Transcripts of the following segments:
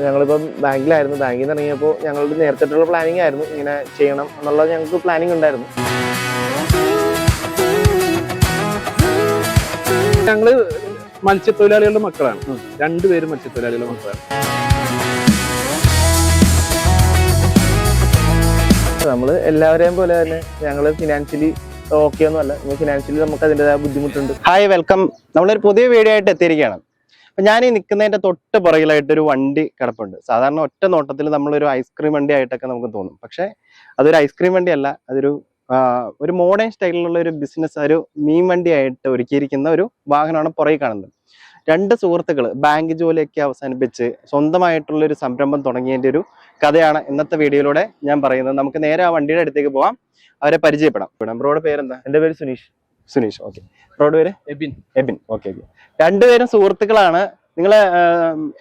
ഞങ്ങളിപ്പം ബാങ്കിലായിരുന്നു. ബാങ്കിൽ നിന്ന് ഇറങ്ങിയപ്പോൾ ഞങ്ങളുടെ നേരത്തെ പ്ലാനിങ് ആയിരുന്നു ഇങ്ങനെ ചെയ്യണം എന്നുള്ളത്. ഞങ്ങൾക്ക് പ്ലാനിങ് ഉണ്ടായിരുന്നു. ഞങ്ങള് മത്സ്യത്തൊഴിലാളികളുടെ മക്കളാണ്, രണ്ടുപേരും മത്സ്യത്തൊഴിലാളികളുടെ മക്കളാണ്. നമ്മൾ എല്ലാവരെയും പോലെ തന്നെ ഞങ്ങൾ ഫിനാൻഷ്യലി ഓക്കെ ഒന്നും അല്ല. ഫിനാൻഷ്യലി നമുക്ക് അതിൻ്റെതായ ബുദ്ധിമുട്ടുണ്ട്. Hi, welcome. നമ്മളൊരു പുതിയ വീഡിയോ ആയിട്ട് എത്തിയിരിക്കുകയാണ്. അപ്പം ഞാൻ ഈ നിൽക്കുന്നതിൻ്റെ തൊട്ട് പുറകിലായിട്ടൊരു വണ്ടി കിടപ്പുണ്ട്. സാധാരണ ഒറ്റ നോട്ടത്തിൽ നമ്മളൊരു ഐസ്ക്രീം വണ്ടി ആയിട്ടൊക്കെ നമുക്ക് തോന്നും. പക്ഷേ അതൊരു ഐസ്ക്രീം വണ്ടിയല്ല, അതൊരു മോഡേൺ സ്റ്റൈലിലുള്ള ഒരു ബിസിനസ്, ഒരു മീൻ വണ്ടി ആയിട്ട് ഒരുക്കിയിരിക്കുന്ന ഒരു വാഹനമാണ് പുറകിൽ കാണുന്നത്. രണ്ട് സുഹൃത്തുക്കൾ ബാങ്ക് ജോലിയൊക്കെ അവസാനിപ്പിച്ച് സ്വന്തമായിട്ടുള്ളൊരു സംരംഭം തുടങ്ങിയതിൻ്റെ ഒരു കഥയാണ് ഇന്നത്തെ വീഡിയോയിലൂടെ ഞാൻ പറയുന്നത്. നമുക്ക് നേരെ ആ വണ്ടിയുടെ അടുത്തേക്ക് പോവാം, അവരെ പരിചയപ്പെടാം. ബ്രോയുടെ പേരെന്താ? എൻ്റെ പേര് സുനീഷ്. ഓക്കെ. ബ്രോയുടെ പേര്? എബിൻ. ഓക്കെ. രണ്ടുപേരും സുഹൃത്തുക്കളാണ്. നിങ്ങൾ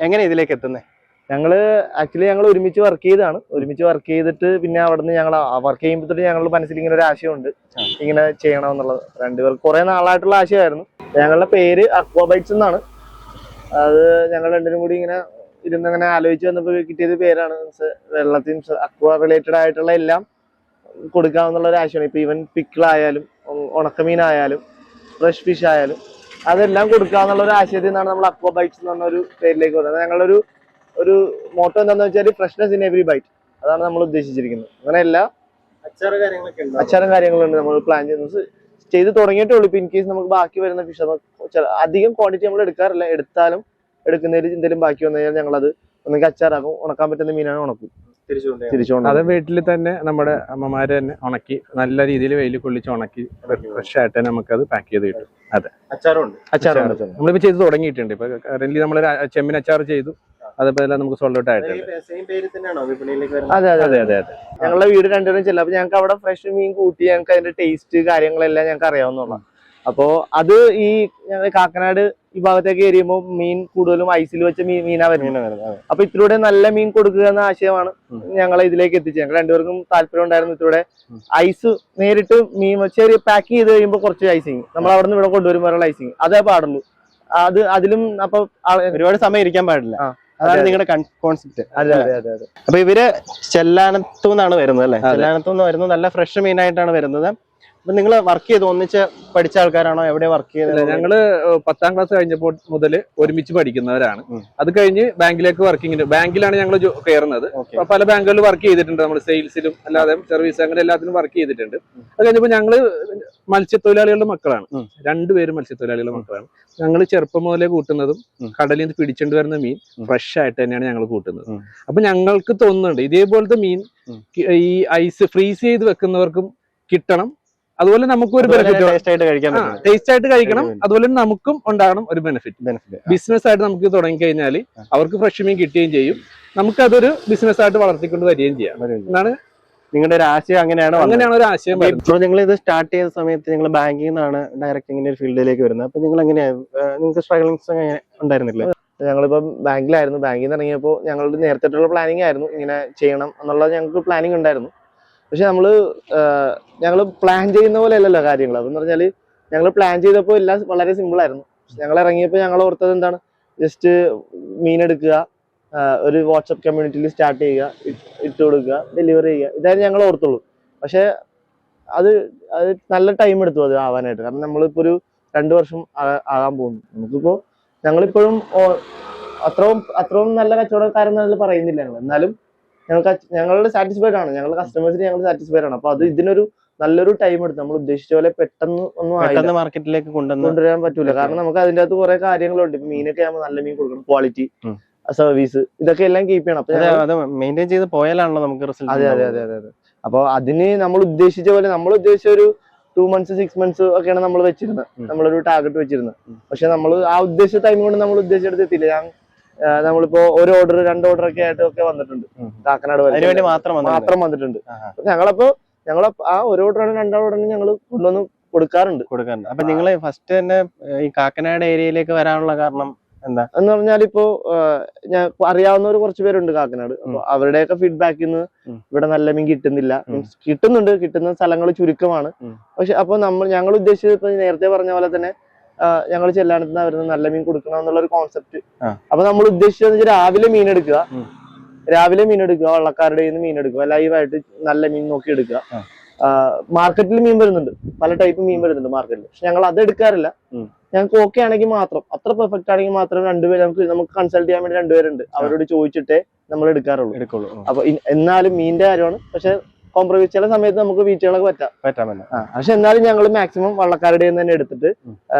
എങ്ങനെ ഇതിലേക്ക് എത്തുന്നത്? ഞങ്ങൾ ഒരുമിച്ച് വർക്ക് ചെയ്താണ്. ഒരുമിച്ച് വർക്ക് ചെയ്തിട്ട് പിന്നെ അവിടെ നിന്ന് ഞങ്ങൾ വർക്ക് ചെയ്യുമ്പോൾ തൊട്ട് ഞങ്ങളുടെ മനസ്സിൽ ഇങ്ങനെ ഒരു ആശയമുണ്ട്, ഇങ്ങനെ ചെയ്യണമെന്നുള്ളത്. രണ്ടുപേർക്ക് കുറെ നാളായിട്ടുള്ള ആശയമായിരുന്നു. ഞങ്ങളുടെ പേര് അക്വാബൈറ്റ്സ് എന്നാണ്. അത് ഞങ്ങൾ രണ്ടുപേരും കൂടി ഇങ്ങനെ ഇരുന്നങ്ങനെ ആലോചിച്ച് വന്നപ്പോൾ കിട്ടിയത് പേരാണ്. വെള്ളത്തിൽ അക്വാ റിലേറ്റഡ് ആയിട്ടുള്ള എല്ലാം കൊടുക്കാമെന്നുള്ള ഒരു ആശയമാണ്. ഇപ്പൊ ഈവൻ പിക്കിളായാലും ഉണക്കമീനായാലും ഫ്രഷ് ഫിഷ് ആയാലും അതെല്ലാം കൊടുക്കാന്നുള്ള ഒരു ആശയത്തിൽ നിന്നാണ് നമ്മൾ അക്വാബൈറ്റ്സ് എന്ന് പറഞ്ഞ ഒരു പേരിലേക്ക് വരുന്നത്. ഞങ്ങളൊരു മോട്ടോ എന്താണെന്ന് വെച്ചാൽ ഫ്രഷ്നെസ് ഇൻ എവറി ബൈറ്റ്, അതാണ് നമ്മൾ ഉദ്ദേശിച്ചിരിക്കുന്നത്. അങ്ങനെ എല്ലാ അച്ചാറും കാര്യങ്ങളുണ്ട്. നമ്മൾ പ്ലാൻ ചെയ്ത് തുടങ്ങിയിട്ടേ ഉള്ളൂ. ഇപ്പൊ ഇൻ കേസ് നമുക്ക് ബാക്കി വരുന്ന ഫിഷ് അധികം ക്വാണ്ടിറ്റി നമ്മൾ എടുക്കാറില്ല. എടുക്കുന്നതിൽ എന്തെങ്കിലും ബാക്കി വന്നു കഴിഞ്ഞാൽ ഞങ്ങളത് ഒന്നെങ്കിൽ അച്ചാറാക്കും, ഉണക്കാൻ പറ്റുന്ന മീനാണ് ഉണക്കും, തിരിച്ചുകൊണ്ട് അത് വീട്ടിൽ തന്നെ നമ്മുടെ അമ്മമാര് തന്നെ ഉണക്കി നല്ല രീതിയിൽ വെയിൽ കൊള്ളിച്ച് ഉണക്കി ഫ്രഷ് ആയിട്ട് തന്നെ നമുക്കത് പാക്ക് ചെയ്ത് കിട്ടും. അതെ, അച്ചാറുണ്ട് നമ്മളിപ്പോ ചെയ്ത് തുടങ്ങിയിട്ടുണ്ട്. ഇപ്പൊ കറന്റ് നമ്മൾ ചെമ്മിൻ അച്ചാർ ചെയ്തു, അതേപോലെ നമുക്ക് സോൾഡ് ഔട്ട് ആയിട്ടുണ്ട്. അതെ. ഞങ്ങളുടെ വീട് രണ്ടുപേരും ചെല്ലാം. അപ്പൊ ഞങ്ങൾക്ക് അവിടെ ഫ്രഷ് മീൻ കൂട്ടി ഞങ്ങൾക്ക് അതിന്റെ ടേസ്റ്റ് കാര്യങ്ങളെല്ലാം ഞങ്ങൾക്ക് അറിയാവുന്നതാണ്. അപ്പോ അത് ഈ ഞങ്ങൾ കാക്കനാട് ഈ ഭാഗത്തേക്ക് എറിയുമ്പോൾ മീൻ കൂടുതലും ഐസിൽ വെച്ച മീനാ വരുന്നത്. അപ്പൊ ഇതിലൂടെ നല്ല മീൻ കൊടുക്കുക എന്ന ആശയമാണ് ഞങ്ങളെ ഇതിലേക്ക് എത്തിച്ചത്. ഞങ്ങൾ രണ്ടുപേർക്കും താല്പര്യം ഉണ്ടായിരുന്നു. ഇതിലൂടെ ഐസ് നേരിട്ട് മീൻ ചെറിയ പാക്ക് ചെയ്ത് കഴിയുമ്പോൾ കുറച്ച് ഐസിങ് നമ്മൾ അവിടെ നിന്ന് ഇവിടെ കൊണ്ടുവരുമ്പോഴുള്ള ഐസിങ് അതേ പാടുള്ളൂ. അതിലും അപ്പൊ ഒരുപാട് സമയം ഇരിക്കാൻ പാടില്ല. അതാണ് നിങ്ങളുടെ കോൺസെപ്റ്റ്. അതെ. അപ്പൊ ഇവര് ചെല്ലാനത്തു നിന്നാണ് വരുന്നത് അല്ലെ? ചെല്ലാനത്തു നിന്ന് വരുന്നത് നല്ല ഫ്രഷ് മീനായിട്ടാണ് വരുന്നത്. അപ്പൊ നിങ്ങൾ വർക്ക് ചെയ്ത് ഒന്നിച്ച് പഠിച്ച ആൾക്കാരാണോ? എവിടെ വർക്ക് ചെയ്തത്? ഞങ്ങള് 10ാം ക്ലാസ് കഴിഞ്ഞപ്പോൾ മുതൽ ഒരുമിച്ച് പഠിക്കുന്നവരാണ്. അത് കഴിഞ്ഞ് ബാങ്കിലേക്ക് വർക്കിങ്ങിന് ബാങ്കിലാണ് ഞങ്ങൾ കയറുന്നത്. പല ബാങ്കുകളിൽ വർക്ക് ചെയ്തിട്ടുണ്ട്. നമ്മൾ സെയിൽസിലും അല്ലാതെ സർവീസ് അങ്ങനെ എല്ലാത്തിനും വർക്ക് ചെയ്തിട്ടുണ്ട്. അത് കഴിഞ്ഞപ്പോൾ ഞങ്ങള് മത്സ്യത്തൊഴിലാളികളുടെ മക്കളാണ്, രണ്ടുപേരും മത്സ്യത്തൊഴിലാളികളുടെ മക്കളാണ്. ഞങ്ങൾ ചെറുപ്പം മുതലേ കൂട്ടുന്നതും കടലിൽ നിന്ന് പിടിച്ചുകൊണ്ട് വരുന്ന മീൻ ഫ്രഷ് ആയിട്ട് തന്നെയാണ് ഞങ്ങൾ കൂട്ടുന്നത്. അപ്പൊ ഞങ്ങൾക്ക് തോന്നുന്നുണ്ട് ഇതേപോലത്തെ മീൻ ഈ ഐസ് ഫ്രീസ് ചെയ്ത് വെക്കുന്നവർക്കും കിട്ടണം. അതുപോലെ നമുക്കും ഒരു ബെനിഫിറ്റ്, ടേസ്റ്റ് ആയിട്ട് കഴിക്കണം. അതുപോലെ നമുക്കും ഉണ്ടാകണം ഒരു ബെനിഫിറ്റ്. ബിസിനസ് ആയിട്ട് നമുക്ക് തുടങ്ങി കഴിഞ്ഞാൽ അവർക്ക് ഫ്രഷ് മീൻ കിട്ടുകയും ചെയ്യും, നമുക്ക് അതൊരു ബിസിനസ് ആയിട്ട് വളർത്തിക്കൊണ്ട് വരികയും ചെയ്യാം എന്നാണ് നിങ്ങളുടെ ഒരു ആശയം. അങ്ങനെയാണ് ഒരു ആശയം. ഇപ്പോൾ നിങ്ങൾ ഇത് സ്റ്റാർട്ട് ചെയ്ത സമയത്ത് നിങ്ങൾ ബാങ്കിൽ നിന്നാണ് ഡയറക്റ്റ് ഇങ്ങനെ ഒരു ഫീൽഡിലേക്ക് വരുന്നത്. അപ്പൊ നിങ്ങൾ എങ്ങനെയാണ്, നിങ്ങൾക്ക് സ്ട്രഗിൾസ് എങ്ങനെ ഉണ്ടായിരുന്നില്ല? ഞങ്ങളിപ്പം ബാങ്കിലായിരുന്നു. ബാങ്കിൽ നിന്ന് ഇറങ്ങിയപ്പോൾ ഞങ്ങളുടെ നേരത്തെ പ്ലാനിങ് ആയിരുന്നു ഇങ്ങനെ ചെയ്യണം എന്നുള്ളത്. ഞങ്ങൾക്ക് പ്ലാനിങ് ഉണ്ടായിരുന്നു. പക്ഷെ ഞങ്ങൾ പ്ലാൻ ചെയ്യുന്ന പോലെ അല്ലല്ലോ കാര്യങ്ങൾ. അതെന്ന് പറഞ്ഞാല് ഞങ്ങൾ പ്ലാൻ ചെയ്തപ്പോൾ എല്ലാം വളരെ സിമ്പിൾ ആയിരുന്നു. ഞങ്ങൾ ഇറങ്ങിയപ്പോൾ ഞങ്ങൾ ഓർത്തത് എന്താണ്, ജസ്റ്റ് മീൻ എടുക്കുക, ഒരു വാട്സപ്പ് കമ്മ്യൂണിറ്റിയിൽ സ്റ്റാർട്ട് ചെയ്യുക, ഇട്ട് കൊടുക്കുക, ഡെലിവറി ചെയ്യുക, ഇതായിരുന്നു ഞങ്ങൾ ഓർത്തുള്ളൂ. പക്ഷെ അത് നല്ല ടൈം എടുത്തു അത് ആവാനായിട്ട്. കാരണം നമ്മളിപ്പോൾ ഒരു 2 വർഷം ആകാൻ പോകുന്നു. നമുക്കിപ്പോൾ ഞങ്ങളിപ്പോഴും അത്രയും നല്ല കച്ചവടക്കാരെന്ന് പറയുന്നില്ല ഞങ്ങൾ. എന്നാലും ഞങ്ങളുടെ സാറ്റിസ്ഫൈഡ് ആണ്, ഞങ്ങളുടെ കസ്റ്റമേഴ്സിന് ഞങ്ങൾ സാറ്റിസ്ഫൈഡ് ആണ്. അപ്പൊ അത് ഇതിനൊരു നല്ലൊരു ടൈം എടുത്തു. നമ്മൾ ഉദ്ദേശിച്ച പോലെ പെട്ടെന്ന് മാർക്കറ്റിലേക്ക് കൊണ്ടുവരാൻ പറ്റൂല. കാരണം നമുക്ക് അതിന്റെ അകത്ത് കുറെ കാര്യങ്ങളുണ്ട്. ഇപ്പൊ മീനൊക്കെ ആകുമ്പോൾ നല്ല മീൻ കൊടുക്കണം, ക്വാളിറ്റി, സർവീസ്, ഇതൊക്കെ എല്ലാം കീപ്പ് ചെയ്യണം. അപ്പൊ മെയിൻറ്റെയിൻ ചെയ്ത് പോയാലാണല്ലോ നമുക്ക് റിസൾട്ട്. അതെ. അപ്പൊ അതിന് നമ്മൾ ഉദ്ദേശിച്ച പോലെ ഒരു 2 months 6 months ഒക്കെയാണ് നമ്മൾ വെച്ചിരുന്നത്. നമ്മളൊരു ടാർഗറ്റ് വെച്ചിരുന്നത്. പക്ഷെ നമ്മൾ ആ ഉദ്ദേശിച്ച ടൈം കൊണ്ട് നമ്മൾ ഉദ്ദേശിച്ചെടുത്ത് എത്തിയില്ല. നമ്മളിപ്പോ ഒരു ഓർഡർ 2 ഓർഡർ ഒക്കെ ആയിട്ടൊക്കെ വന്നിട്ടുണ്ട്. കാക്കനാട് മാത്രം വന്നിട്ടുണ്ട്. ഞങ്ങൾ ആ ഒരു ഓർഡറാണ് 2 ഓർഡറിന് ഞങ്ങൾ കൊണ്ടുവന്ന് കൊടുക്കാറുണ്ട്. അപ്പൊ നിങ്ങൾ ഫസ്റ്റ് തന്നെ ഈ കാക്കനാട് ഏരിയയിലേക്ക് വരാനുള്ള കാരണം എന്താ എന്ന് പറഞ്ഞാൽ ഇപ്പോ ഞാൻ അറിയാവുന്നവർ കുറച്ച് പേരുണ്ട് കാക്കനാട്. അപ്പൊ അവരുടെയൊക്കെ ഫീഡ്ബാക്കിൽ നിന്ന് ഇവിടെ നല്ല മീൻ കിട്ടുന്നില്ല. കിട്ടുന്ന സ്ഥലങ്ങൾ ചുരുക്കമാണ്. പക്ഷെ അപ്പൊ ഞങ്ങൾ ഉദ്ദേശിച്ചത് ഇപ്പൊ നേരത്തെ പറഞ്ഞ പോലെ തന്നെ ഞങ്ങൾ ചെല്ലാനത്ത് അവർക്ക് നല്ല മീൻ കൊടുക്കണം എന്നുള്ള ഒരു കോൺസെപ്റ്റ്. ആ. അപ്പൊ നമ്മൾ ഉദ്ദേശിച്ചത് രാവിലെ മീൻ എടുക്കുക, വള്ളക്കാരുടെ കയ്യിൽ നിന്ന് മീൻ എടുക്കുക, ലൈവായിട്ട് നല്ല മീൻ നോക്കി എടുക്കുക. മാർക്കറ്റിൽ മീൻ വരുന്നുണ്ട്, പല ടൈപ്പ് മീൻ വരുന്നുണ്ട് മാർക്കറ്റിൽ. പക്ഷെ ഞങ്ങൾ അത് എടുക്കാറില്ല. ഞങ്ങൾക്ക് ഓക്കെ ആണെങ്കിൽ മാത്രം, അത്ര പെർഫെക്റ്റ് ആണെങ്കിൽ മാത്രം നമുക്ക് കൺസൾട്ട് ചെയ്യാൻ വേണ്ടി 2 പേരുണ്ട്. അവരോട് ചോദിച്ചിട്ടേ നമ്മൾ എടുക്കാറുള്ളൂ. അപ്പൊ എന്നാലും മീനിന്റെ കാര്യമാണ്. പക്ഷെ കോംപ്രമൈസ് ചില സമയത്ത് നമുക്ക് ബീച്ചുകളൊക്കെ പറ്റാം. പക്ഷെ എന്നാലും ഞങ്ങൾ മാക്സിമം വള്ളക്കാരുടെ തന്നെ എടുത്തിട്ട്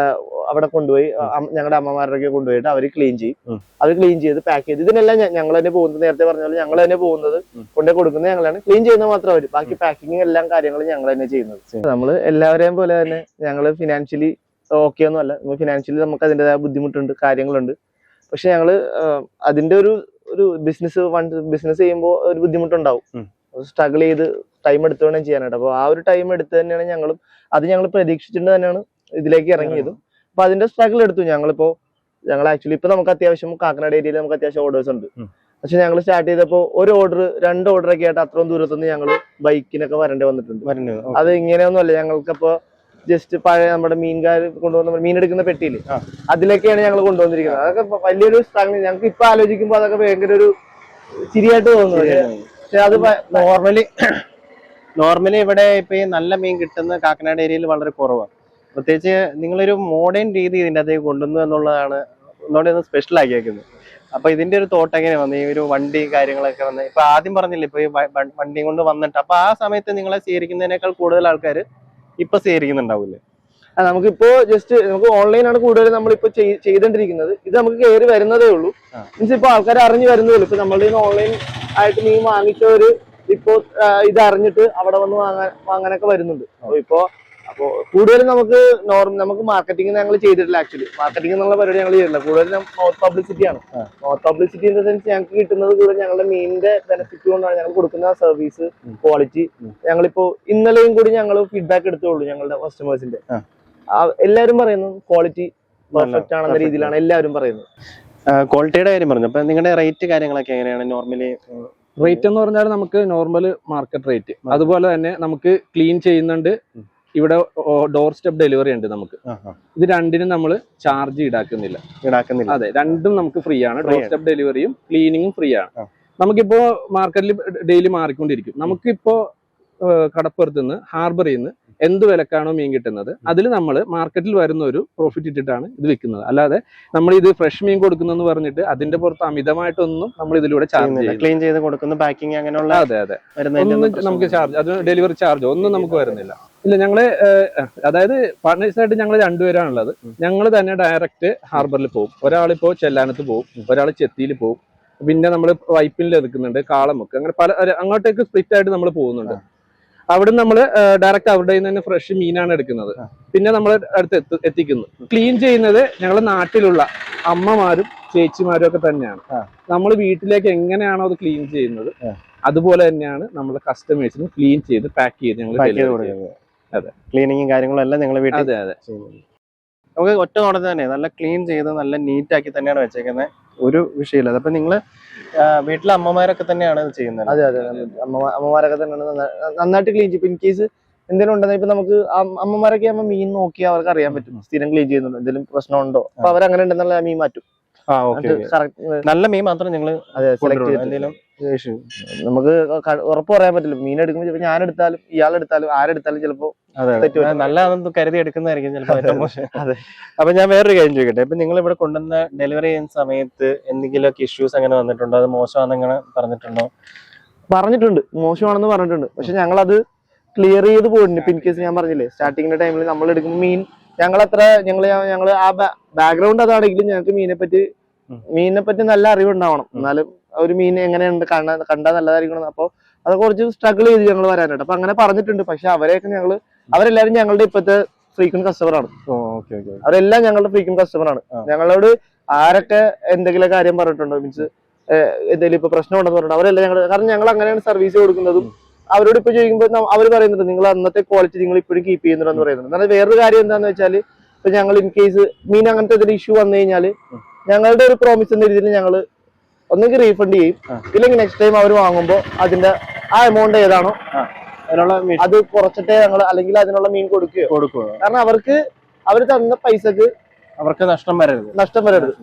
അവിടെ കൊണ്ടുപോയി ഞങ്ങളുടെ അമ്മമാരുടെ കൊണ്ടുപോയിട്ട് അവർ ക്ലീൻ ചെയ്യും. അവർ ക്ലീൻ ചെയ്ത് പാക്ക് ചെയ്ത് ഇതിനെല്ലാം ഞങ്ങൾ തന്നെ പോകുന്നത്. നേരത്തെ പറഞ്ഞ പോലെ ഞങ്ങൾ തന്നെ പോകുന്നത്, കൊണ്ടേ കൊടുക്കുന്നത് ഞങ്ങളാണ്. ക്ലീൻ ചെയ്യുന്നത് മാത്രം അവർ, ബാക്കി പാക്കിങ് എല്ലാം കാര്യങ്ങളും ഞങ്ങൾ തന്നെ ചെയ്യുന്നത്. നമ്മൾ എല്ലാവരെയും പോലെ തന്നെ ഞങ്ങൾ ഫിനാൻഷ്യലി ഓക്കെ ഒന്നും അല്ല. ഫിനാൻഷ്യലി നമുക്ക് അതിൻ്റെതായ ബുദ്ധിമുട്ടുണ്ട്, കാര്യങ്ങളുണ്ട്. പക്ഷെ ഞങ്ങള് അതിന്റെ ഒരു ബിസിനസ് ചെയ്യുമ്പോൾ ഒരു ബുദ്ധിമുട്ടുണ്ടാവും. സ്ട്രഗിൾ ചെയ്ത് ടൈം എടുത്ത് വേണം ചെയ്യാനായിട്ട്. അപ്പൊ ആ ഒരു ടൈം എടുത്ത് തന്നെയാണ് ഞങ്ങൾ പ്രതീക്ഷിച്ചിട്ട് തന്നെയാണ് ഇതിലേക്ക് ഇറങ്ങിയതും. അപ്പൊ അതിന്റെ സ്ട്രഗിൾ എടുത്തു. ഞങ്ങൾ ആക്ച്വലി ഇപ്പൊ നമുക്ക് അത്യാവശ്യം കാക്കനാട് ഏരിയയിൽ നമുക്ക് അത്യാവശ്യം ഓർഡേഴ്സ് ഉണ്ട്. പക്ഷെ ഞങ്ങൾ സ്റ്റാർട്ട് ചെയ്തപ്പോ 1 ഓർഡർ 2 ഓർഡർ ഒക്കെ ആയിട്ട് അത്രയും ദൂരത്തുനിന്ന് ഞങ്ങൾ ബൈക്കിനൊക്കെ വരേണ്ടി വന്നിട്ടുണ്ട്. അത് ഇങ്ങനെയൊന്നും അല്ല. ഞങ്ങൾക്കപ്പോ ജസ്റ്റ് പഴയ നമ്മുടെ മീൻകാർ കൊണ്ടുവന്ന മീൻ എടുക്കുന്ന പെട്ടിയില് അതിലേക്കാണ് ഞങ്ങൾ കൊണ്ടുവന്നിരിക്കുന്നത്. അതൊക്കെ വലിയൊരു സ്ട്രഗിൾ. ഞങ്ങൾക്ക് ഇപ്പൊ ആലോചിക്കുമ്പോ അതൊക്കെ ഭയങ്കര ഒരു ചിരിയായിട്ട് തോന്നുന്നത്. പക്ഷെ അത് നോർമലി ഇവിടെ ഇപ്പൊ ഈ നല്ല മീൻ കിട്ടുന്ന കാക്കനാട് ഏരിയയിൽ വളരെ കുറവാണ്. പ്രത്യേകിച്ച് നിങ്ങളൊരു മോഡേൺ രീതി ഇതിൻ്റെ അകത്തേക്ക് കൊണ്ടുവന്നു എന്നുള്ളതാണ് ഒന്നുകൂടെ സ്പെഷ്യൽ ആക്കിയേക്കുന്നത്. അപ്പൊ ഇതിന്റെ ഒരു തോട്ട് എങ്ങനെ വന്നു? ഈ ഒരു വണ്ടി കാര്യങ്ങളൊക്കെ വന്ന് ഇപ്പൊ ആദ്യം പറഞ്ഞില്ലേ, ഇപ്പൊ ഈ വണ്ടിയും കൊണ്ട് വന്നിട്ട് അപ്പൊ ആ സമയത്ത് നിങ്ങളെ സ്വീകരിക്കുന്നതിനേക്കാൾ കൂടുതൽ ആൾക്കാർ ഇപ്പൊ സ്വീകരിക്കുന്നുണ്ടാവില്ലേ? നമുക്കിപ്പോ നമുക്ക് ഓൺലൈനാണ് കൂടുതൽ നമ്മളിപ്പോ ചെയ്തോണ്ടിരിക്കുന്നത്. ഇത് നമുക്ക് കയറി വരുന്നതേ ഉള്ളൂ. മീൻസ് ഇപ്പൊ ആൾക്കാർ അറിഞ്ഞു വരുന്നേ ഉള്ളൂ. ഇപ്പൊ നമ്മളുടെ ഓൺലൈൻ ആയിട്ട് മീൻ വാങ്ങിച്ചവര് ഇപ്പോ ഇത് അറിഞ്ഞിട്ട് അവിടെ വന്ന് വാങ്ങാനൊക്കെ വരുന്നുണ്ട്. അപ്പൊ കൂടുതലും നമുക്ക് മാർക്കറ്റിംഗ് ഞങ്ങൾ ചെയ്തിട്ടില്ല. ആക്ച്വലി മാർക്കറ്റിംഗ് എന്നുള്ള പരിപാടി ഞങ്ങൾ ചെയ്തിട്ടില്ല. കൂടുതലും മൗത്ത് പബ്ലിസിറ്റിയാണ്. Mouth publicity in the sense ഞങ്ങൾക്ക് കിട്ടുന്നത് കൂടുതൽ ഞങ്ങളുടെ മീനിന്റെ ബെനിഫിറ്റ് കൊണ്ടാണ്. ഞങ്ങൾ കൊടുക്കുന്ന സർവീസ് ക്വാളിറ്റി. ഞങ്ങളിപ്പോ ഇന്നലെയും കൂടി ഞങ്ങൾ ഫീഡ്ബാക്ക് എടുത്തോളൂ ഞങ്ങളുടെ കസ്റ്റമേഴ്സിന്റെ. എല്ലാവരും പറയുന്നു ക്വാളിറ്റി പെർഫെക്റ്റ് ആണെന്ന രീതിയിലാണ് എല്ലാവരും പറയുന്നത്. ക്വാളിറ്റിയുടെ കാര്യം പറഞ്ഞു. അപ്പൊ നിങ്ങളുടെ റേറ്റ് കാര്യങ്ങളൊക്കെ എങ്ങനെയാണ് നോർമലി? റേറ്റ് എന്ന് പറഞ്ഞാൽ നമുക്ക് നോർമൽ മാർക്കറ്റ് റേറ്റ്, അതുപോലെ തന്നെ നമുക്ക് ക്ലീൻ ചെയ്യുന്നുണ്ട്. ഇവിടെ ഡോർ സ്റ്റെപ്പ് ഡെലിവറി ഉണ്ട് നമുക്ക്. ഇത് രണ്ടിനും നമ്മൾ ചാർജ് ഈടാക്കുന്നില്ല. അതെ, രണ്ടും നമുക്ക് ഫ്രീ ആണ്. ഡോർ സ്റ്റെപ്പ് ഡെലിവറിയും ക്ലീനിങ്ങും ഫ്രീ ആണ്. നമുക്കിപ്പോ മാർക്കറ്റിൽ ഡെയിലി മാറിക്കൊണ്ടിരിക്കും. നമുക്കിപ്പോ കടപ്പുറത്തുനിന്ന് ഹാർബറിൽ നിന്ന് എന്ത് വിലക്കാണോ മീൻ കിട്ടുന്നത് അതിൽ നമ്മൾ മാർക്കറ്റിൽ വരുന്ന ഒരു പ്രോഫിറ്റ് ഇട്ടിട്ടാണ് ഇത് വിൽക്കുന്നത്. അല്ലാതെ നമ്മൾ ഇത് ഫ്രഷ് മീൻ കൊടുക്കുന്നെന്ന് പറഞ്ഞിട്ട് അതിന്റെ പുറത്ത് അമിതമായിട്ടൊന്നും നമ്മൾ ഇതിലൂടെ ചാർജ് ചെയ്യും. ക്ലീൻ ചെയ്ത് കൊടുക്കുന്ന പാക്കിംഗ് അങ്ങനെയുള്ള അതെ നമുക്ക് ചാർജ്, അത് ഡെലിവറി ചാർജ് ഒന്നും നമുക്ക് വരുന്നില്ല. ഇല്ല, ഞങ്ങള് അതായത് പാർട്ട്നേഴ്സായിട്ട് ഞങ്ങൾ 2 പേരാണുള്ളത്. ഞങ്ങൾ തന്നെ ഡയറക്റ്റ് ഹാർബറിൽ പോകും. ഒരാളിപ്പോ ചെല്ലാനത്ത് പോകും, ഒരാൾ ചെത്തിയിൽ പോകും, പിന്നെ നമ്മൾ വൈപ്പിനിൽ എടുക്കുന്നുണ്ട്, കാളമുക്ക്, അങ്ങനെ പല അങ്ങോട്ടേക്ക് സ്പ്ലിറ്റ് ആയിട്ട് നമ്മൾ പോകുന്നുണ്ട്. അവിടെ നമ്മൾ ഡയറക്റ്റ് അവരുടെ തന്നെ ഫ്രഷ് മീനാണ് എടുക്കുന്നത്. പിന്നെ നമ്മൾ അടുത്ത് എത്തിക്കുന്നു. ക്ലീൻ ചെയ്യുന്നത് ഞങ്ങളുടെ നാട്ടിലുള്ള അമ്മമാരും ചേച്ചിമാരും ഒക്കെ തന്നെയാണ്. നമ്മൾ വീട്ടിലേക്ക് എങ്ങനെയാണോ അത് ക്ലീൻ ചെയ്യുന്നത് അതുപോലെ തന്നെയാണ് നമ്മുടെ കസ്റ്റമേഴ്സിന് ക്ലീൻ ചെയ്ത് പാക്ക് ചെയ്ത് ഞങ്ങൾ അതെ ക്ലീനിങ്ങും കാര്യങ്ങളും എല്ലാം നിങ്ങൾ വീട്ടിൽ. അതെ നമുക്ക് ഒറ്റ നോട്ടത്തിൽ തന്നെ നല്ല ക്ലീൻ ചെയ്ത് നല്ല നീറ്റ് ആക്കി തന്നെയാണ് വെച്ചേക്കുന്നത്. ഒരു വിഷയമില്ല. അതപ്പോ നിങ്ങള് വീട്ടിലെ അമ്മമാരൊക്കെ തന്നെയാണ് ഇത് ചെയ്യുന്നത്? അതെ അമ്മമാരൊക്കെ തന്നെയാണ് നന്നായിട്ട് ക്ലീൻ ചെയ്യും. ഇൻ കേസ് എന്തെങ്കിലും ഉണ്ടെങ്കിൽ ഇപ്പൊ നമുക്ക് അമ്മമാരൊക്കെ ആകുമ്പോൾ മീൻ നോക്കി അവർക്ക് അറിയാൻ പറ്റും സ്ഥിരം ക്ലീൻ ചെയ്യുന്നുണ്ടോ, എന്തെങ്കിലും പ്രശ്നമുണ്ടോ. അപ്പൊ അവരങ്ങനെ ഉണ്ടെന്നുള്ള മീൻ മാറ്റും. നല്ല മീൻ മാത്രം നിങ്ങൾ സെലക്ട് ചെയ്യും. നമുക്ക് ഉറപ്പ് പറയാൻ പറ്റില്ല. മീൻ എടുക്കുമ്പോൾ ഞാൻ എടുത്താലും ഇയാളെടുത്താലും ആരെടുത്താലും ചിലപ്പോ നല്ലതെന്ന് കരുതി എടുക്കുന്നതായിരിക്കും ചിലപ്പോൾ. അതെ. അപ്പൊ ഞാൻ വേറൊരു കാര്യം ചോദിക്കട്ടെ. ഇപ്പൊ നിങ്ങൾ ഇവിടെ കൊണ്ടുവന്ന ഡെലിവറി ചെയ്യുന്ന സമയത്ത് എന്തെങ്കിലുമൊക്കെ ഇഷ്യൂസ് അങ്ങനെ വന്നിട്ടുണ്ടോ? അത് മോശമാണെന്നങ്ങനെ പറഞ്ഞിട്ടുണ്ട്, മോശമാണെന്ന് പറഞ്ഞിട്ടുണ്ട്. പക്ഷെ ഞങ്ങളത് ക്ലിയർ ചെയ്ത് പോയിട്ടുണ്ട്. ഇൻ കേസ് ഞാൻ പറഞ്ഞില്ലേ സ്റ്റാർട്ടിങ്ങിന്റെ ടൈമിൽ നമ്മൾ എടുക്കുമ്പോൾ മീൻ ഞങ്ങൾ ആ ബാക്ക്ഗ്രൗണ്ട് അതാണെങ്കിലും ഞങ്ങൾക്ക് മീനിനെ പറ്റി നല്ല അറിവുണ്ടാവണം. എന്നാലും ഒരു മീൻ എങ്ങനെയുണ്ട് കണ്ടാൽ നല്ലതായിരിക്കണം. അപ്പൊ അത് കുറച്ച് സ്ട്രഗിൾ ചെയ്ത് ഞങ്ങൾ വരാനായിട്ട്. അപ്പൊ അങ്ങനെ പറഞ്ഞിട്ടുണ്ട്. പക്ഷെ അവരെല്ലാരും ഞങ്ങളുടെ ഇപ്പോഴത്തെ ഫ്രീക്വന്റ് കസ്റ്റമറാണ്. അവരെല്ലാം ഞങ്ങളുടെ ഫ്രീക്വന്റ് കസ്റ്റമറാണ്. ഞങ്ങളോട് ആരൊക്കെ എന്തെങ്കിലും കാര്യം പറഞ്ഞിട്ടുണ്ടോ, മീൻസ് എന്തെങ്കിലും ഇപ്പൊ പ്രശ്നം ഉണ്ടെന്ന് പറഞ്ഞിട്ട് അവരെല്ലാം കാരണം ഞങ്ങൾ അങ്ങനെയാണ് സർവീസ് കൊടുക്കുന്നതും. അവരോട് ഇപ്പൊ ചോദിക്കുമ്പോൾ അവർ പറയുന്നുണ്ട് നിങ്ങൾ അന്നത്തെ ക്വാളിറ്റി നിങ്ങൾ ഇപ്പോഴും കീപ്പ് ചെയ്യുന്നുണ്ടെന്ന് പറയുന്നത്. എന്നാൽ വേറൊരു കാര്യം എന്താണെന്ന് വെച്ചാൽ ഇപ്പൊ ഞങ്ങൾ ഇൻ കേസ് മീൻ അങ്ങനത്തെ എന്തെങ്കിലും ഇഷ്യൂ വന്നു കഴിഞ്ഞാൽ ഞങ്ങളുടെ ഒരു പ്രോമിസ് എന്ന രീതിയിൽ ഞങ്ങൾ ഒന്നെങ്കിൽ റീഫണ്ട് ചെയ്യും, ഇല്ലെങ്കിൽ നെക്സ്റ്റ് ടൈം അവർ വാങ്ങുമ്പോൾ അതിന്റെ ആ എമൗണ്ട് ഏതാണോ അത് കുറച്ചിട്ടേ ഞങ്ങൾ അല്ലെങ്കിൽ അതിനുള്ള മീൻ കൊടുക്കുകയോ. കാരണം അവർ തന്ന പൈസക്ക് അവർക്ക് നഷ്ടം വരരുത്. നഷ്ടം വരരുത്.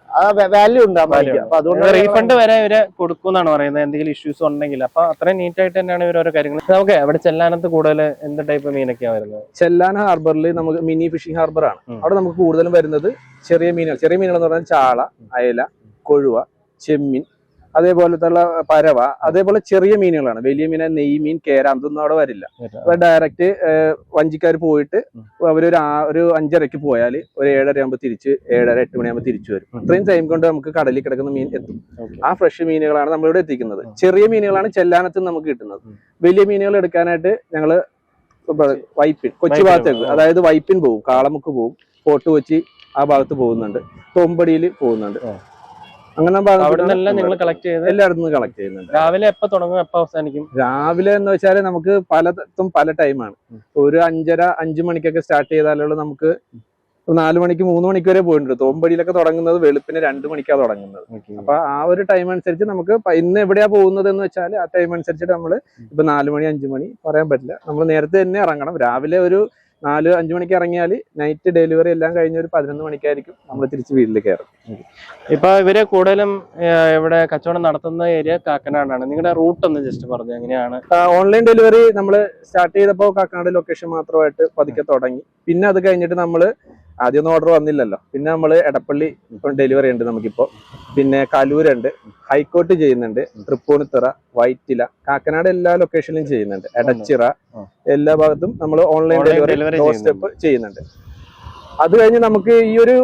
ആ വാല്യൂ ഉണ്ട് ആ മണിക്ക്. അപ്പൊ അതുകൊണ്ട് റീഫണ്ട് വരെ ഇവര് കൊടുക്കുമെന്നാണ് പറയുന്നത്, എന്തെങ്കിലും ഇഷ്യൂസ് ഉണ്ടെങ്കിൽ. അപ്പൊ അത്രയും നീറ്റ് ആയിട്ട് തന്നെയാണ് ഇവർ ഓരോ കാര്യങ്ങൾ. നമുക്ക് അവിടെ ചെല്ലാനത്ത് കൂടുതൽ എന്ത് ടൈപ്പ് മീനൊക്കെയാണ് വരുന്നത്? ചെല്ലാന ഹാർബറിൽ നമുക്ക് മിനി ഫിഷിംഗ് ഹാർബർ ആണ്. അവിടെ നമുക്ക് കൂടുതലും വരുന്നത് ചെറിയ മീനുകൾ. ചെറിയ മീനുകൾ എന്ന് പറഞ്ഞാൽ ചാള, അയല, കൊഴുവ, ചെമ്മീൻ, അതേപോലത്തെ പരവ, അതേപോലെ ചെറിയ മീനുകളാണ്. വലിയ മീന, നെയ്മീൻ, കേര അതൊന്നും അവിടെ വരില്ല. അപ്പൊ ഡയറക്റ്റ് വഞ്ചിക്കാർ പോയിട്ട് അവരൊരു 5:30 പോയാൽ ഒരു 7:30 ആകുമ്പോൾ തിരിച്ച് 7:30 8 മണിയാകുമ്പോൾ തിരിച്ചു വരും. അത്രയും ടൈം കൊണ്ട് നമുക്ക് കടലിൽ കിടക്കുന്ന മീൻ എത്തും. ആ ഫ്രഷ് മീനുകളാണ് നമ്മളിവിടെ എത്തിക്കുന്നത്. ചെറിയ മീനുകളാണ് ചെല്ലാനത്ത് നമുക്ക് കിട്ടുന്നത്. വലിയ മീനുകൾ എടുക്കാനായിട്ട് ഞങ്ങള് വൈപ്പിൻ, കൊച്ചി ഭാഗത്തേക്ക്, അതായത് വൈപ്പിൻ പോകും, കാളമുക്ക് പോകും, ഫോർട്ട് കൊച്ചി ആ ഭാഗത്ത് പോകുന്നുണ്ട്, തൊമ്പടിയിൽ പോകുന്നുണ്ട്. അങ്ങനെ നിങ്ങൾ കളക്ട് ചെയ്ത് എല്ലായിടത്തും കളക്ട് ചെയ്യുന്നുണ്ട്. രാവിലെ എപ്പോ തുടങ്ങും, എപ്പോ അവസാനിക്കും? രാവിലെ എന്ന് വെച്ചാൽ നമുക്ക് പലതും പല ടൈമാണ്. ഒരു 5:30 5 മണിക്കൊക്കെ സ്റ്റാർട്ട് ചെയ്താലുള്ള നമുക്ക് 4 മണിക്ക് 3 മണിക്ക് വരെ പോയിട്ടുണ്ട്. തോമ്പടിയിലൊക്കെ തുടങ്ങുന്നത് വെളുപ്പിന് 2 മണിക്കാണ് തുടങ്ങുന്നത്. അപ്പൊ ആ ഒരു ടൈം അനുസരിച്ച് നമുക്ക് ഇന്ന് എവിടെയാ പോകുന്നത് എന്ന് വെച്ചാൽ ആ ടൈം അനുസരിച്ചിട്ട് നമ്മള് ഇപ്പൊ 4 മണി 5 മണി പറയാൻ പറ്റില്ല. നമ്മൾ നേരത്തെ തന്നെ ഇറങ്ങണം. രാവിലെ ഒരു 4-5 മണിക്ക് ഇറങ്ങിയാൽ നൈറ്റ് ഡെലിവറി എല്ലാം കഴിഞ്ഞ ഒരു 11 മണിക്കായിരിക്കും നമ്മൾ തിരിച്ച് വീട്ടിൽ കയറും. ഇപ്പൊ ഇവര് കൂടുതലും ഇവിടെ കച്ചവടം നടത്തുന്ന ഏരിയ കാക്കനാടാണ്. നിങ്ങളുടെ റൂട്ട് ഒന്ന് ജസ്റ്റ് പറഞ്ഞു എങ്ങനെയാണ്? ഓൺലൈൻ ഡെലിവറി നമ്മൾ സ്റ്റാർട്ട് ചെയ്തപ്പോൾ കാക്കനാട് ലൊക്കേഷൻ മാത്രമായിട്ട് പതുക്കെ തുടങ്ങി. പിന്നെ അത് കഴിഞ്ഞിട്ട് നമ്മള് ആദ്യമൊന്നും ഓർഡർ വന്നില്ലല്ലോ. പിന്നെ നമ്മൾ എടപ്പള്ളി ഡെലിവറി ഉണ്ട് നമുക്കിപ്പോ. പിന്നെ കലൂരുണ്ട്, ഹൈക്കോട്ട് ചെയ്യുന്നുണ്ട്, തൃപ്പൂണിത്തുറ, വൈറ്റില, കാക്കനാട് എല്ലാ ലൊക്കേഷനിലും ചെയ്യുന്നുണ്ട്, എടച്ചിറ എല്ലാ ഭാഗത്തും നമ്മൾ ഓൺലൈൻ ഡെലിവറി ഡോർ സ്റ്റെപ്പ് ചെയ്യുന്നുണ്ട്. അത് കഴിഞ്ഞ് നമുക്ക് ഈ ഒരു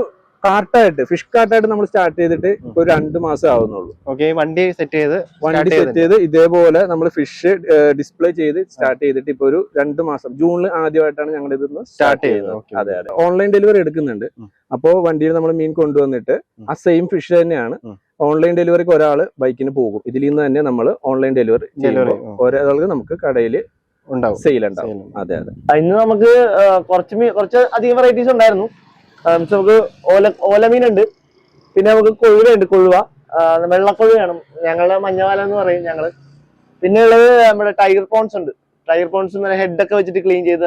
കാർട്ടായിട്ട് ഫിഷ് കാർട്ടായിട്ട് നമ്മൾ സ്റ്റാർട്ട് ചെയ്തിട്ട് ഒരു 2 മാസം ആവുന്നുള്ളൂ. വണ്ടി സെറ്റ് ചെയ്ത് ഇതേപോലെ നമ്മൾ ഫിഷ് ഡിസ്പ്ലേ ചെയ്ത് സ്റ്റാർട്ട് ചെയ്തിട്ട് ഇപ്പൊ ഒരു 2 മാസം ജൂണിൽ ആദ്യമായിട്ടാണ് ഞങ്ങൾ ഇതൊന്ന് സ്റ്റാർട്ട് ചെയ്യുന്നത്. അതെ അതെ, ഓൺലൈൻ ഡെലിവറി എടുക്കുന്നുണ്ട്. അപ്പോ വണ്ടിയിൽ നമ്മൾ മീൻ കൊണ്ടുവന്നിട്ട് ആ സെയിം ഫിഷ് തന്നെയാണ് ഓൺലൈൻ ഡെലിവറിക്ക് ഒരാള് ബൈക്കിന് പോകും. ഇതിൽ നിന്ന് തന്നെ നമ്മൾ ഓൺലൈൻ ഡെലിവറി ഒരാൾക്ക് നമുക്ക് കടയിൽ സെയിൽ ഉണ്ടാവും. അതെ അതെ. ഇന്ന് നമുക്ക് കുറച്ച് അധികം വെറൈറ്റീസ് ഉണ്ടായിരുന്നു. നമുക്ക് ഓലമീനുണ്ട്, പിന്നെ നമുക്ക് കൊഴുവയുണ്ട്, കൊഴുവ വെള്ളക്കൊഴുവയാണ്, ഞങ്ങളുടെ മഞ്ഞവാല എന്ന് പറയും ഞങ്ങള്. പിന്നെ ഉള്ളത് നമ്മുടെ ടൈഗർ പോൺസ് ഉണ്ട്. ടൈഗർ പോൺസ് ഹെഡൊക്കെ വെച്ചിട്ട് ക്ലീൻ ചെയ്ത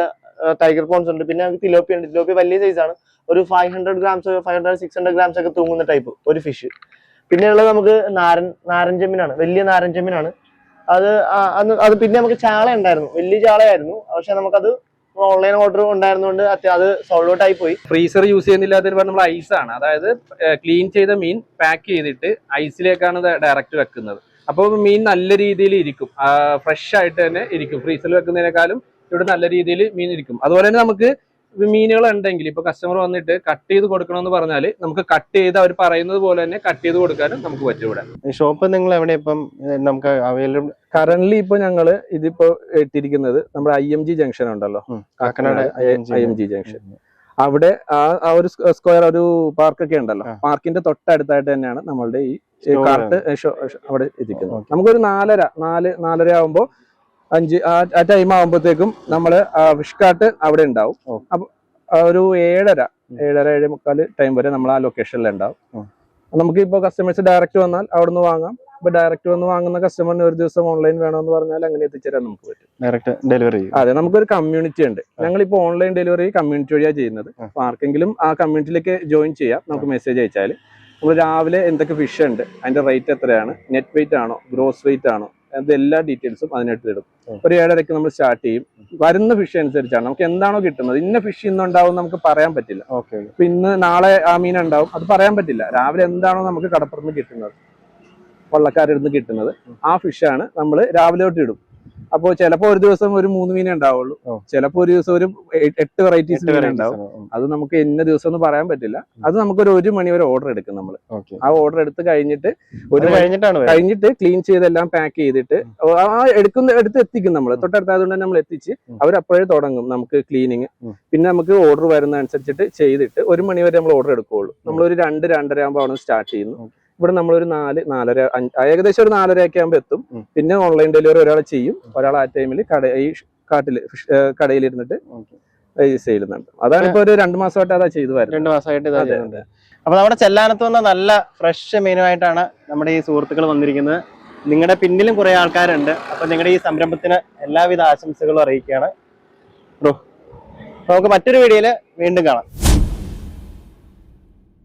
ടൈഗർ പോൺസ് ഉണ്ട്. പിന്നെ നമുക്ക് തിലോപ്പി ഉണ്ട്. തിലോപ്പി വലിയ സൈസാണ്, ഒരു 500 ഗ്രാംസ് 500-600 ഗ്രാംസ് ഒക്കെ തൂങ്ങുന്ന ടൈപ്പ് ഒരു ഫിഷ്. പിന്നെ ഉള്ളത് നമുക്ക് നാരൻ ചെമ്മീനാണ്, വലിയ നാരൻ ചെമ്മീനാണ്. അത് പിന്നെ നമുക്ക് ചാള ഉണ്ടായിരുന്നു, വലിയ ചാളയായിരുന്നു. പക്ഷെ നമുക്കത് ഓൺലൈൻ ഓർഡർ ഉണ്ടായിരുന്നോണ്ട് അത് സോൾഡ് ഔട്ട് ആയി പോയി. ഫ്രീസർ യൂസ് ചെയ്യുന്നില്ലാത്തതിന് നമ്മൾ ഐസാണ്, അതായത് ക്ലീൻ ചെയ്ത മീൻ പാക്ക് ചെയ്തിട്ട് ഐസിലേക്കാണ് ഡയറക്റ്റ് വെക്കുന്നത്. അപ്പോൾ മീൻ നല്ല രീതിയിൽ ഇരിക്കും, ഫ്രഷ് ആയിട്ട് തന്നെ ഇരിക്കും. ഫ്രീസറിൽ വെക്കുന്നതിനേക്കാളും ഇവിടെ നല്ല രീതിയിൽ മീൻ ഇരിക്കും. അതുപോലെ തന്നെ നമുക്ക് മീനുകൾ ഉണ്ടെങ്കിൽ ഇപ്പൊ കസ്റ്റമർ വന്നിട്ട് കട്ട് ചെയ്ത് കൊടുക്കണമെന്ന് പറഞ്ഞാൽ നമുക്ക് കട്ട് ചെയ്ത് അവർ പറയുന്നത് പോലെ തന്നെ കട്ട് ചെയ്ത് കൊടുക്കാനും നമുക്ക് പറ്റും. ഇവിടെ ഷോപ്പ് നിങ്ങൾ എവിടെ ഇപ്പം നമുക്ക് അവൈലബിൾ? കറന്റ്ലി ഇപ്പൊ ഞങ്ങള് ഇതിപ്പോ ഇട്ടിരിക്കുന്നത് നമ്മുടെ IMG ജംഗ്ഷൻ ഉണ്ടല്ലോ, കാക്കനാട് IMG ജംഗ്ഷൻ. അവിടെ ആ ഒരു സ്ക്വയർ ഒരു പാർക്കൊക്കെ ഉണ്ടല്ലോ, പാർക്കിന്റെ തൊട്ടടുത്തായിട്ട് തന്നെയാണ് നമ്മളുടെ ഈ കാർട്ട് അവിടെ ഇരിക്കുന്നത്. നമുക്കൊരു 4:30 ആവുമ്പോ 5 ആ ടൈം ആകുമ്പോഴത്തേക്കും നമ്മള് ഫിഷ് കാർട്ട് അവിടെ ഉണ്ടാവും. അപ്പൊ ഒരു 7:30-7:45 ടൈം വരെ നമ്മൾ ആ ലൊക്കേഷനിൽ ഉണ്ടാവും. നമുക്ക് ഇപ്പൊ കസ്റ്റമേഴ്സ് ഡയറക്റ്റ് വന്നാൽ അവിടെ നിന്ന് വാങ്ങാം. ഇപ്പൊ ഡയറക്റ്റ് വന്ന് വാങ്ങുന്ന കസ്റ്റമറിന് ഒരു ദിവസം ഓൺലൈൻ വേണമെന്ന് പറഞ്ഞാൽ അങ്ങനെ എത്തിച്ചേരാൻ നമുക്ക് പറ്റും. Direct delivery. അതെ, നമുക്കൊരു കമ്മ്യൂണിറ്റി ഉണ്ട്. ഞങ്ങളിപ്പോ ഓൺലൈൻ ഡെലിവറി കമ്മ്യൂണിറ്റി വഴിയാണ് ചെയ്യുന്നത്. അപ്പൊ ആർക്കെങ്കിലും ആ കമ്മ്യൂണിറ്റിയിലേക്ക് ജോയിൻ ചെയ്യാം. നമുക്ക് മെസ്സേജ് അയച്ചാൽ നമ്മൾ രാവിലെ എന്തൊക്കെ ഫിഷ് ഉണ്ട്, അതിന്റെ റേറ്റ് എത്രയാണ്, നെറ്റ് വെയിറ്റ് ആണോ ഗ്രോസ് വെയിറ്റ് ആണോ, എല്ലാ ഡീറ്റെയിൽസും അതിനകത്ത് ഇടും. ഒരു 7:30 നമ്മൾ സ്റ്റാർട്ട് ചെയ്യും. വരുന്ന ഫിഷ് അനുസരിച്ചാണ് നമുക്ക് എന്താണോ കിട്ടുന്നത്. ഇന്ന ഫിഷ് ഇന്നുണ്ടാവും നമുക്ക് പറയാൻ പറ്റില്ല. അപ്പൊ ഇന്ന് നാളെ ആ മീൻ ഉണ്ടാവും, അത് പറയാൻ പറ്റില്ല. രാവിലെ എന്താണോ നമുക്ക് കടപ്പുറത്ത് കിട്ടുന്നത്, വള്ളക്കാരിടുന്ന് കിട്ടുന്നത്, ആ ഫിഷാണ് നമ്മൾ രാവിലെ തൊട്ട് ഇടും. അപ്പോൾ ചിലപ്പോ ഒരു ദിവസം ഒരു 3 മീനേ ഉണ്ടാവുള്ളൂ, ചിലപ്പോ ഒരു ദിവസം ഒരു 8 വെറൈറ്റീസ് മീൻ ഉണ്ടാവും. അത് നമുക്ക് ഇന്ന ദിവസം ഒന്നും പറയാൻ പറ്റില്ല. അത് നമുക്കൊരു 1 മണി വരെ ഓർഡർ എടുക്കും. നമ്മൾ ആ ഓർഡർ എടുത്ത് കഴിഞ്ഞിട്ട് കഴിഞ്ഞിട്ട് ക്ലീൻ ചെയ്തെല്ലാം പാക്ക് ചെയ്തിട്ട് ആ എടുത്ത് എത്തിക്കും. നമ്മൾ തൊട്ടടുത്തായതുകൊണ്ട് നമ്മൾ എത്തിച്ച് അവരപ്പോഴേ തുടങ്ങും നമുക്ക് ക്ലീനിങ്. പിന്നെ നമുക്ക് ഓർഡർ വരുന്ന അനുസരിച്ചിട്ട് ചെയ്തിട്ട് 1 മണി വരെ നമ്മൾ ഓർഡർ എടുക്കുകയുള്ളൂ. നമ്മളൊരു 2-2:30 ആകുമ്പോൾ അവിടെ സ്റ്റാർട്ട് ചെയ്യുന്നു. ഇവിടെ നമ്മളൊരു 4-4:30 ഏകദേശം ഒരു 4:30 ആകുമ്പോൾ എത്തും. പിന്നെ ഓൺലൈൻ ഡെലിവറി ഒരാൾ ചെയ്യും, ഒരാൾ ആ ടൈമിൽ ഈ കാട്ടില് കടയിലിരുന്നിട്ട് ചെയ്യുന്നുണ്ട്. അതാണ് ഇപ്പൊ ഒരു 2 മാസമായിട്ട് അതാ ചെയ്തു വരുന്നത്. 2 മാസമായിട്ട്. അപ്പൊ നമ്മുടെ ചെല്ലാനത്ത് വന്ന നല്ല ഫ്രഷ് മീനുമായിട്ടാണ് നമ്മുടെ ഈ സുഹൃത്തുക്കൾ വന്നിരിക്കുന്നത്. നിങ്ങളുടെ പിന്നിലും കുറെ ആൾക്കാരുണ്ട്. അപ്പൊ നിങ്ങളുടെ ഈ സംരംഭത്തിന് എല്ലാവിധ ആശംസകളും അറിയിക്കുകയാണ് ബ്രോ. നമുക്ക് മറ്റൊരു വീഡിയോയില് വീണ്ടും കാണാം.